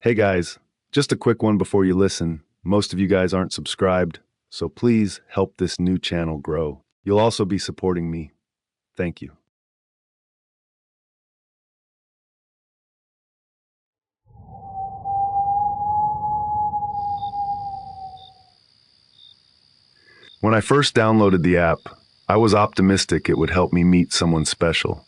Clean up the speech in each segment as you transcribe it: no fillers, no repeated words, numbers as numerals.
Hey guys, just a quick one before you listen. Most of you guys aren't subscribed, so please help this new channel grow. You'll also be supporting me. Thank you. When I first downloaded the app, I was optimistic it would help me meet someone special.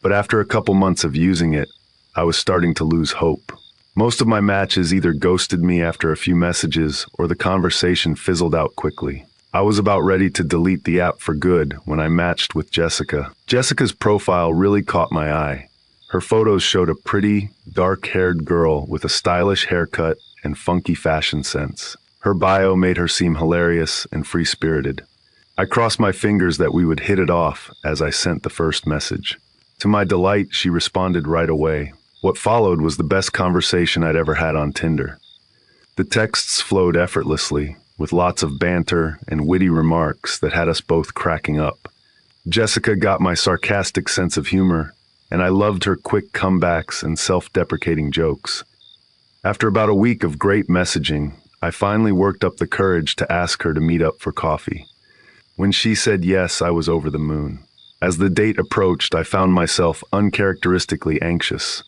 But after a couple months of using it, I was starting to lose hope. Most of my matches either ghosted me after a few messages or the conversation fizzled out quickly. I was about ready to delete the app for good when I matched with Jessica. Jessica's profile really caught my eye. Her photos showed a pretty, dark-haired girl with a stylish haircut and funky fashion sense. Her bio made her seem hilarious and free-spirited. I crossed my fingers that we would hit it off as I sent the first message. To my delight, she responded right away. What followed was the best conversation I'd ever had on Tinder. The texts flowed effortlessly, with lots of banter and witty remarks that had us both cracking up. Jessica got my sarcastic sense of humor, and I loved her quick comebacks and self-deprecating jokes. After about a week of great messaging, I finally worked up the courage to ask her to meet up for coffee. When she said yes, I was over the moon. As the date approached, I found myself uncharacteristically anxious.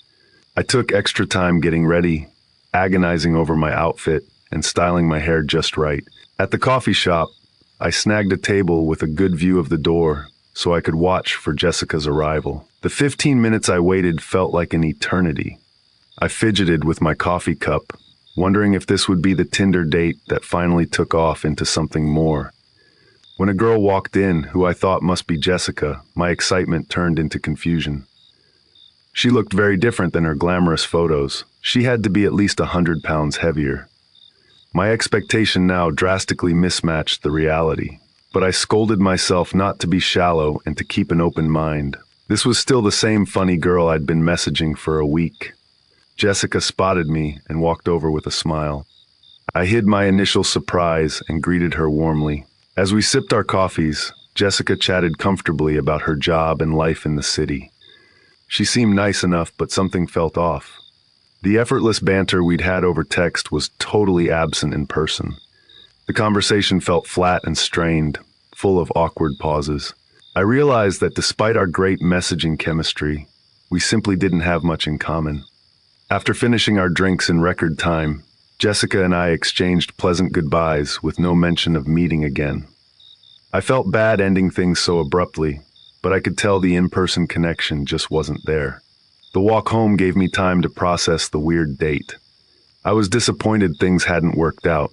I took extra time getting ready, agonizing over my outfit, and styling my hair just right. At the coffee shop, I snagged a table with a good view of the door so I could watch for Jessica's arrival. The 15 minutes I waited felt like an eternity. I fidgeted with my coffee cup, wondering if this would be the Tinder date that finally took off into something more. When a girl walked in who I thought must be Jessica, my excitement turned into confusion. She looked very different than her glamorous photos. She had to be at least 100 pounds heavier. My expectation now drastically mismatched the reality, but I scolded myself not to be shallow and to keep an open mind. This was still the same funny girl I'd been messaging for a week. Jessica spotted me and walked over with a smile. I hid my initial surprise and greeted her warmly. As we sipped our coffees, Jessica chatted comfortably about her job and life in the city. She seemed nice enough, but something felt off. The effortless banter we'd had over text was totally absent in person. The conversation felt flat and strained, full of awkward pauses. I realized that despite our great messaging chemistry, we simply didn't have much in common. After finishing our drinks in record time, Jessica and I exchanged pleasant goodbyes with no mention of meeting again. I felt bad ending things so abruptly, but I could tell the in-person connection just wasn't there. The walk home gave me time to process the weird date. I was disappointed things hadn't worked out,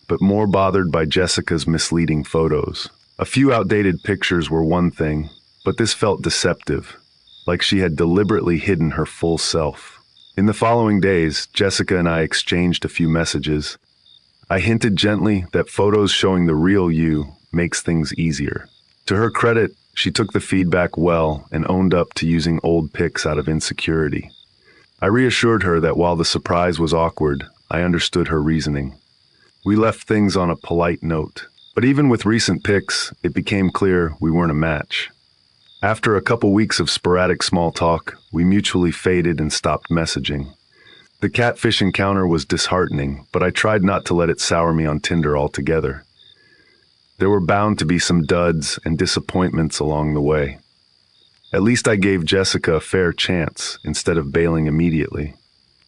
but more bothered by Jessica's misleading photos. A few outdated pictures were one thing, but this felt deceptive, like she had deliberately hidden her full self. In the following days, Jessica and I exchanged a few messages. I hinted gently that photos showing the real you makes things easier. To her credit, she took the feedback well and owned up to using old pics out of insecurity. I reassured her that while the surprise was awkward, I understood her reasoning. We left things on a polite note, but even with recent pics, it became clear we weren't a match. After a couple weeks of sporadic small talk, we mutually faded and stopped messaging. The catfish encounter was disheartening, but I tried not to let it sour me on Tinder altogether. There were bound to be some duds and disappointments along the way. At least I gave Jessica a fair chance instead of bailing immediately.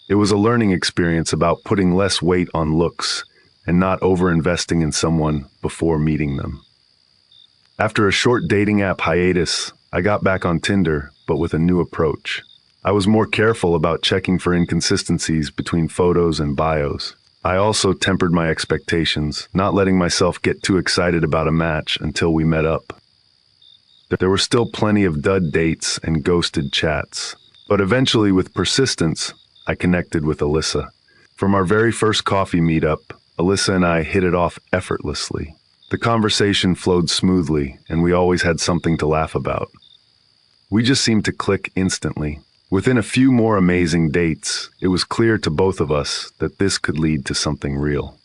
It was a learning experience about putting less weight on looks and not over-investing in someone before meeting them. After a short dating app hiatus, I got back on Tinder, but with a new approach. I was more careful about checking for inconsistencies between photos and bios. I also tempered my expectations, not letting myself get too excited about a match until we met up. There were still plenty of dud dates and ghosted chats, but eventually, with persistence, I connected with Alyssa. From our very first coffee meetup, Alyssa and I hit it off effortlessly. The conversation flowed smoothly, and we always had something to laugh about. We just seemed to click instantly. Within a few more amazing dates, it was clear to both of us that this could lead to something real.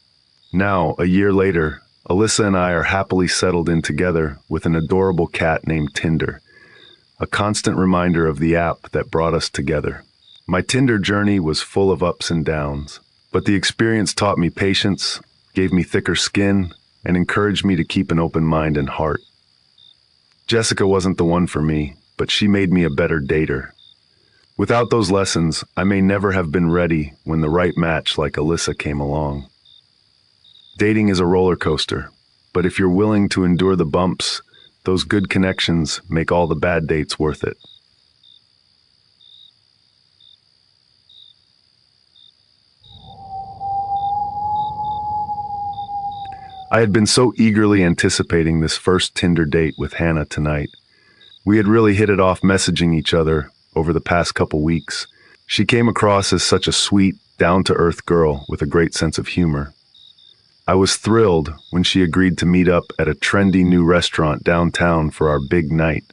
Now, a year later, Alyssa and I are happily settled in together with an adorable cat named Tinder, a constant reminder of the app that brought us together. My Tinder journey was full of ups and downs, but the experience taught me patience, gave me thicker skin, and encouraged me to keep an open mind and heart. Jessica wasn't the one for me, but she made me a better dater. Without those lessons, I may never have been ready when the right match like Alyssa came along. Dating is a roller coaster, but if you're willing to endure the bumps, those good connections make all the bad dates worth it. I had been so eagerly anticipating this first Tinder date with Hannah tonight. We had really hit it off messaging each other over the past couple weeks. She came across as such a sweet, down-to-earth girl with a great sense of humor. I was thrilled when she agreed to meet up at a trendy new restaurant downtown for our big night.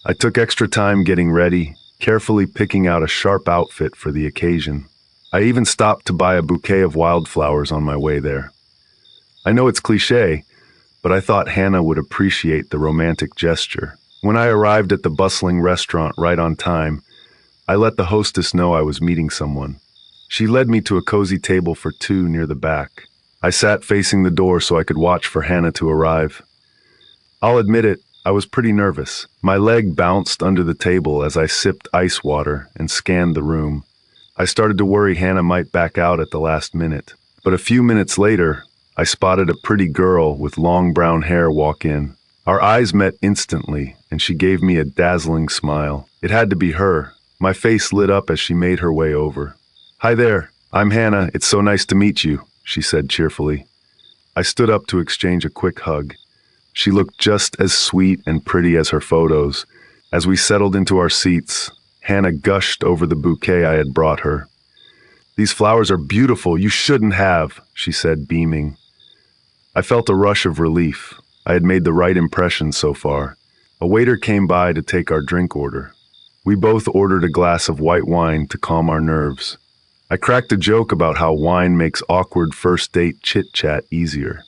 I took extra time getting ready, carefully picking out a sharp outfit for the occasion. I even stopped to buy a bouquet of wildflowers on my way there. I know it's cliché, but I thought Hannah would appreciate the romantic gesture. When I arrived at the bustling restaurant right on time, I let the hostess know I was meeting someone. She led me to a cozy table for two near the back. I sat facing the door so I could watch for Hannah to arrive. I'll admit it, I was pretty nervous. My leg bounced under the table as I sipped ice water and scanned the room. I started to worry Hannah might back out at the last minute. But a few minutes later, I spotted a pretty girl with long brown hair walk in. Our eyes met instantly, and she gave me a dazzling smile. It had to be her. My face lit up as she made her way over. "Hi there, I'm Hannah. It's so nice to meet you," she said cheerfully. I stood up to exchange a quick hug. She looked just as sweet and pretty as her photos. As we settled into our seats, Hannah gushed over the bouquet I had brought her. "These flowers are beautiful. You shouldn't have," she said, beaming. I felt a rush of relief. I had made the right impression so far. A waiter came by to take our drink order. We both ordered a glass of white wine to calm our nerves. I cracked a joke about how wine makes awkward first date chit-chat easier.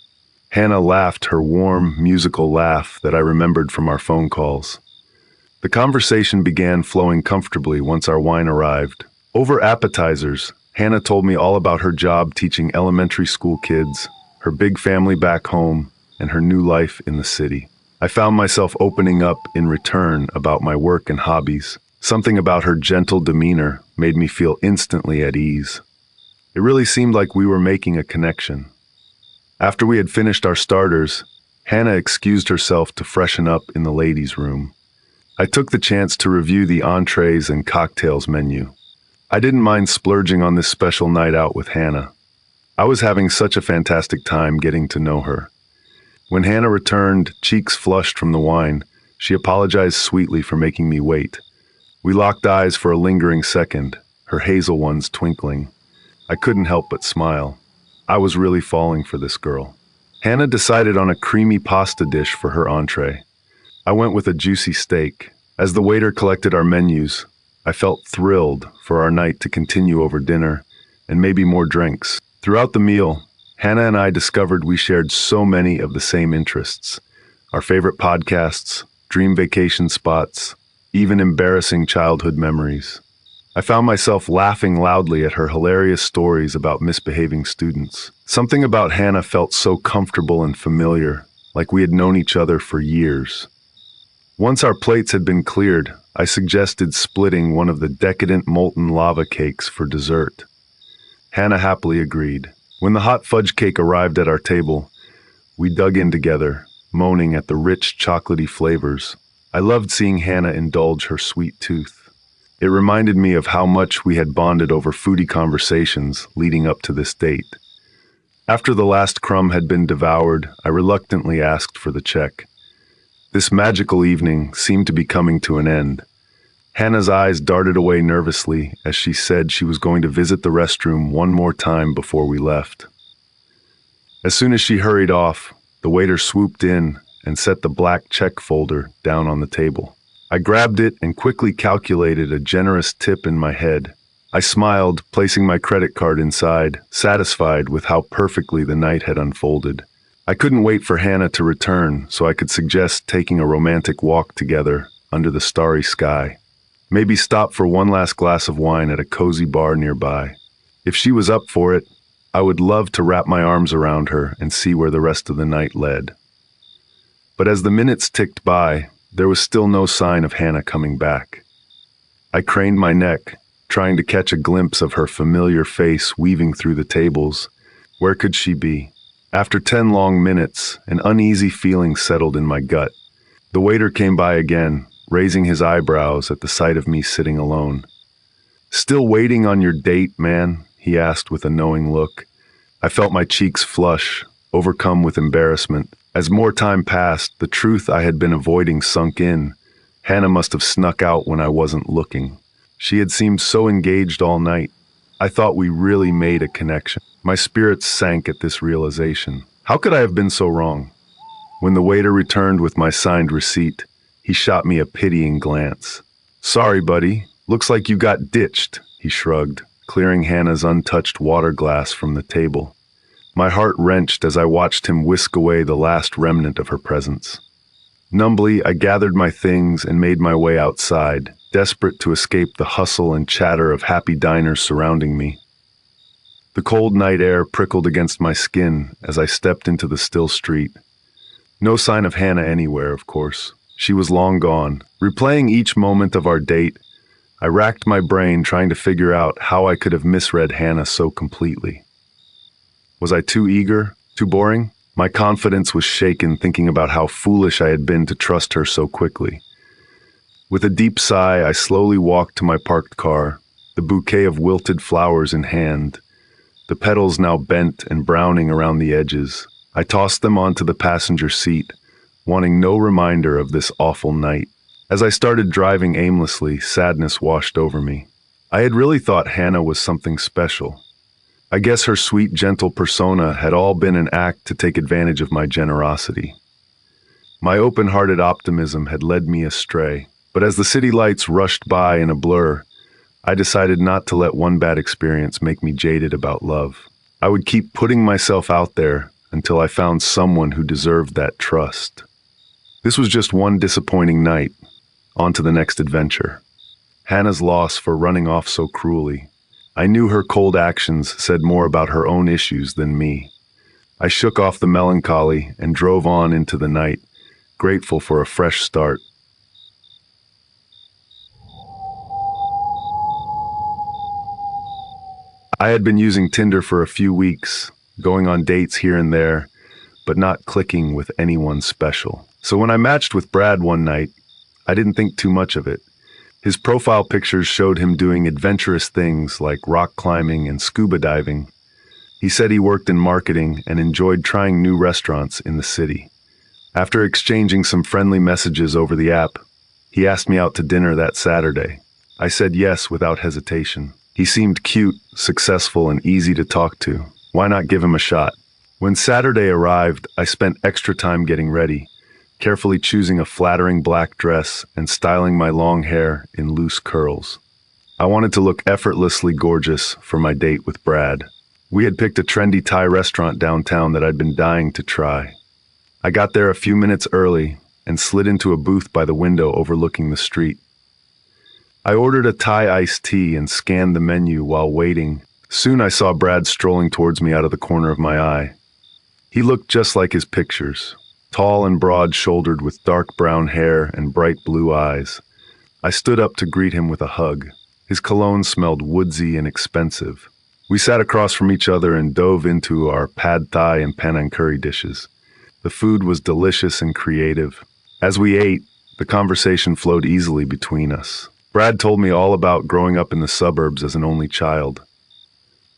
Hannah laughed her warm, musical laugh that I remembered from our phone calls. The conversation began flowing comfortably once our wine arrived. Over appetizers, Hannah told me all about her job teaching elementary school kids, her big family back home, and her new life in the city. I found myself opening up in return about my work and hobbies. Something about her gentle demeanor made me feel instantly at ease. It really seemed like we were making a connection. After we had finished our starters, Hannah excused herself to freshen up in the ladies' room. I took the chance to review the entrees and cocktails menu. I didn't mind splurging on this special night out with Hannah. I was having such a fantastic time getting to know her. When Hannah returned, cheeks flushed from the wine, she apologized sweetly for making me wait. We locked eyes for a lingering second, her hazel ones twinkling. I couldn't help but smile. I was really falling for this girl. Hannah decided on a creamy pasta dish for her entree. I went with a juicy steak. As the waiter collected our menus, I felt thrilled for our night to continue over dinner and maybe more drinks. Throughout the meal, Hannah and I discovered we shared so many of the same interests. Our favorite podcasts, dream vacation spots, even embarrassing childhood memories. I found myself laughing loudly at her hilarious stories about misbehaving students. Something about Hannah felt so comfortable and familiar, like we had known each other for years. Once our plates had been cleared, I suggested splitting one of the decadent molten lava cakes for dessert. Hannah happily agreed. When the hot fudge cake arrived at our table, we dug in together, moaning at the rich, chocolatey flavors. I loved seeing Hannah indulge her sweet tooth. It reminded me of how much we had bonded over foodie conversations leading up to this date. After the last crumb had been devoured, I reluctantly asked for the check. This magical evening seemed to be coming to an end. Hannah's eyes darted away nervously as she said she was going to visit the restroom one more time before we left. As soon as she hurried off, the waiter swooped in and set the black check folder down on the table. I grabbed it and quickly calculated a generous tip in my head. I smiled, placing my credit card inside, satisfied with how perfectly the night had unfolded. I couldn't wait for Hannah to return so I could suggest taking a romantic walk together under the starry sky. Maybe stop for one last glass of wine at a cozy bar nearby. If she was up for it, I would love to wrap my arms around her and see where the rest of the night led. But as the minutes ticked by, there was still no sign of Hannah coming back. I craned my neck, trying to catch a glimpse of her familiar face weaving through the tables. Where could she be? After 10 long minutes, an uneasy feeling settled in my gut. The waiter came by again, raising his eyebrows at the sight of me sitting alone. "Still waiting on your date, man?" he asked with a knowing look. I felt my cheeks flush, overcome with embarrassment. As more time passed, the truth I had been avoiding sunk in. Hannah must have snuck out when I wasn't looking. She had seemed so engaged all night. I thought we really made a connection. My spirits sank at this realization. How could I have been so wrong? When the waiter returned with my signed receipt, he shot me a pitying glance. "Sorry, buddy. Looks like you got ditched," he shrugged, clearing Hannah's untouched water glass from the table. My heart wrenched as I watched him whisk away the last remnant of her presence. Numbly, I gathered my things and made my way outside, desperate to escape the hustle and chatter of happy diners surrounding me. The cold night air prickled against my skin as I stepped into the still street. No sign of Hannah anywhere, of course. She was long gone. Replaying each moment of our date, I racked my brain trying to figure out how I could have misread Hannah so completely. Was I too eager? Too boring? My confidence was shaken thinking about how foolish I had been to trust her so quickly. With a deep sigh, I slowly walked to my parked car, the bouquet of wilted flowers in hand, the petals now bent and browning around the edges. I tossed them onto the passenger seat, wanting no reminder of this awful night. As I started driving aimlessly, sadness washed over me. I had really thought Hannah was something special. I guess her sweet, gentle persona had all been an act to take advantage of my generosity. My open-hearted optimism had led me astray, but as the city lights rushed by in a blur, I decided not to let one bad experience make me jaded about love. I would keep putting myself out there until I found someone who deserved that trust. This was just one disappointing night. On to the next adventure. Hannah's loss for running off so cruelly. I knew her cold actions said more about her own issues than me. I shook off the melancholy and drove on into the night, grateful for a fresh start. I had been using Tinder for a few weeks, going on dates here and there, but not clicking with anyone special. So when I matched with Brad one night, I didn't think too much of it. His profile pictures showed him doing adventurous things like rock climbing and scuba diving. He said he worked in marketing and enjoyed trying new restaurants in the city. After exchanging some friendly messages over the app, he asked me out to dinner that Saturday. I said yes without hesitation. He seemed cute, successful, and easy to talk to. Why not give him a shot? When Saturday arrived, I spent extra time getting ready, carefully choosing a flattering black dress and styling my long hair in loose curls. I wanted to look effortlessly gorgeous for my date with Brad. We had picked a trendy Thai restaurant downtown that I'd been dying to try. I got there a few minutes early and slid into a booth by the window overlooking the street. I ordered a Thai iced tea and scanned the menu while waiting. Soon I saw Brad strolling towards me out of the corner of my eye. He looked just like his pictures, tall and broad-shouldered with dark brown hair and bright blue eyes. I stood up to greet him with a hug. His cologne smelled woodsy and expensive. We sat across from each other and dove into our pad thai and panang curry dishes. The food was delicious and creative. As we ate, the conversation flowed easily between us. Brad told me all about growing up in the suburbs as an only child.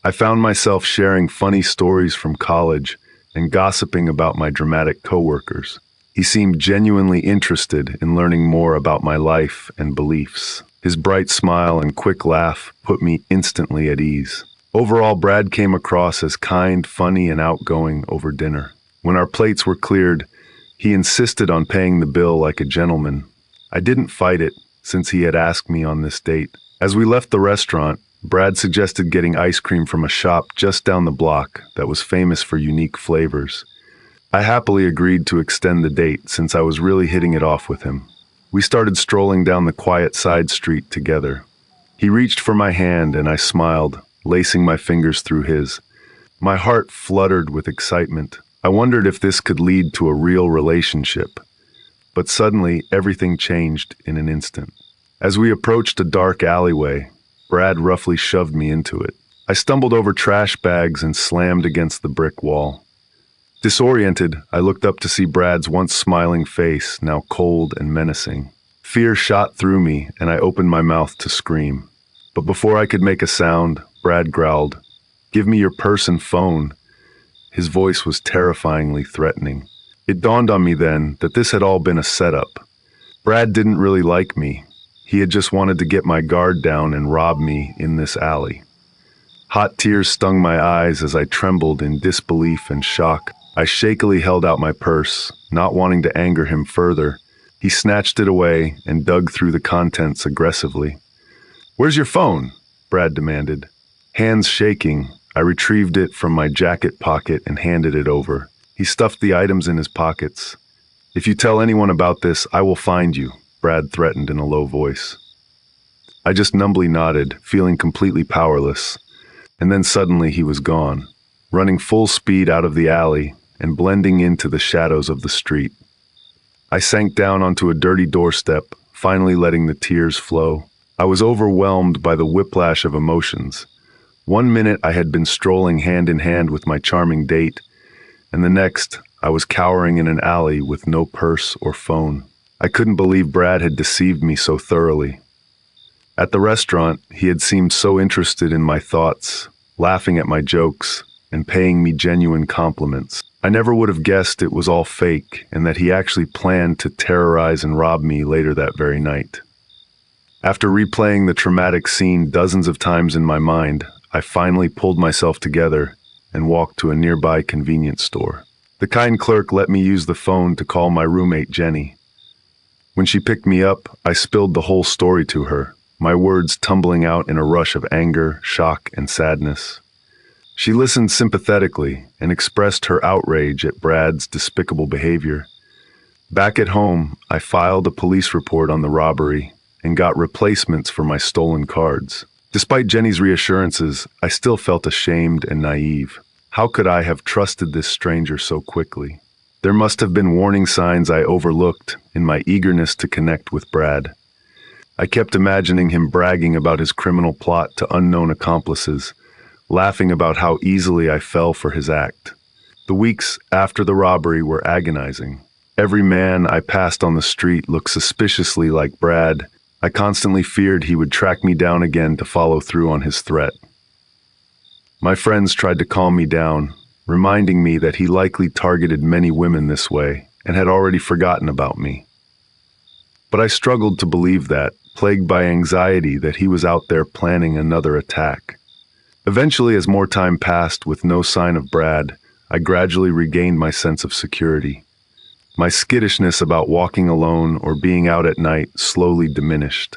I found myself sharing funny stories from college and gossiping about my dramatic coworkers. He seemed genuinely interested in learning more about my life and beliefs. His bright smile and quick laugh put me instantly at ease. Overall, Brad came across as kind, funny, and outgoing over dinner. When our plates were cleared, he insisted on paying the bill like a gentleman. I didn't fight it, since he had asked me on this date. As we left the restaurant, Brad suggested getting ice cream from a shop just down the block that was famous for unique flavors. I happily agreed to extend the date since I was really hitting it off with him. We started strolling down the quiet side street together. He reached for my hand and I smiled, lacing my fingers through his. My heart fluttered with excitement. I wondered if this could lead to a real relationship. But suddenly, everything changed in an instant. As we approached a dark alleyway, Brad roughly shoved me into it. I stumbled over trash bags and slammed against the brick wall. Disoriented, I looked up to see Brad's once smiling face, now cold and menacing. Fear shot through me, and I opened my mouth to scream. But before I could make a sound, Brad growled, "Give me your purse and phone." His voice was terrifyingly threatening. It dawned on me then that this had all been a setup. Brad didn't really like me. He had just wanted to get my guard down and rob me in this alley. Hot tears stung my eyes as I trembled in disbelief and shock. I shakily held out my purse, not wanting to anger him further. He snatched it away and dug through the contents aggressively. "Where's your phone?" Brad demanded. Hands shaking, I retrieved it from my jacket pocket and handed it over. He stuffed the items in his pockets. "If you tell anyone about this, I will find you," Brad threatened in a low voice. I just numbly nodded, feeling completely powerless. And then suddenly he was gone, running full speed out of the alley and blending into the shadows of the street. I sank down onto a dirty doorstep, finally letting the tears flow. I was overwhelmed by the whiplash of emotions. One minute I had been strolling hand in hand with my charming date, and the next I was cowering in an alley with no purse or phone. I couldn't believe Brad had deceived me so thoroughly. At the restaurant, he had seemed so interested in my thoughts, laughing at my jokes, and paying me genuine compliments. I never would have guessed it was all fake and that he actually planned to terrorize and rob me later that very night. After replaying the traumatic scene dozens of times in my mind, I finally pulled myself together and walked to a nearby convenience store. The kind clerk let me use the phone to call my roommate Jenny. When she picked me up, I spilled the whole story to her, my words tumbling out in a rush of anger, shock, and sadness. She listened sympathetically and expressed her outrage at Brad's despicable behavior. Back at home, I filed a police report on the robbery and got replacements for my stolen cards. Despite Jenny's reassurances, I still felt ashamed and naive. How could I have trusted this stranger so quickly? There must have been warning signs I overlooked in my eagerness to connect with Brad. I kept imagining him bragging about his criminal plot to unknown accomplices, laughing about how easily I fell for his act. The weeks after the robbery were agonizing. Every man I passed on the street looked suspiciously like Brad. I constantly feared he would track me down again to follow through on his threat. My friends tried to calm me down, reminding me that he likely targeted many women this way and had already forgotten about me. But I struggled to believe that, plagued by anxiety that he was out there planning another attack. Eventually, as more time passed with no sign of Brad, I gradually regained my sense of security. My skittishness about walking alone or being out at night slowly diminished.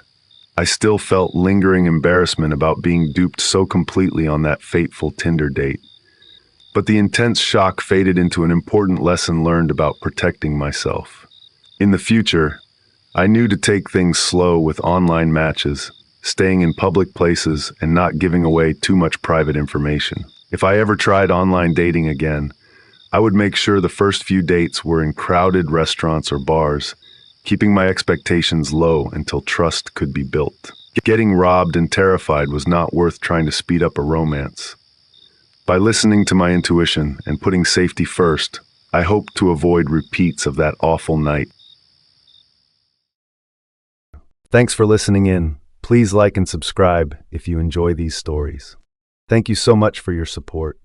I still felt lingering embarrassment about being duped so completely on that fateful Tinder date. But the intense shock faded into an important lesson learned about protecting myself. In the future, I knew to take things slow with online matches, staying in public places and not giving away too much private information. If I ever tried online dating again, I would make sure the first few dates were in crowded restaurants or bars, keeping my expectations low until trust could be built. Getting robbed and terrified was not worth trying to speed up a romance. By listening to my intuition and putting safety first, I hoped to avoid repeats of that awful night. Thanks for listening in. Please like and subscribe if you enjoy these stories. Thank you so much for your support.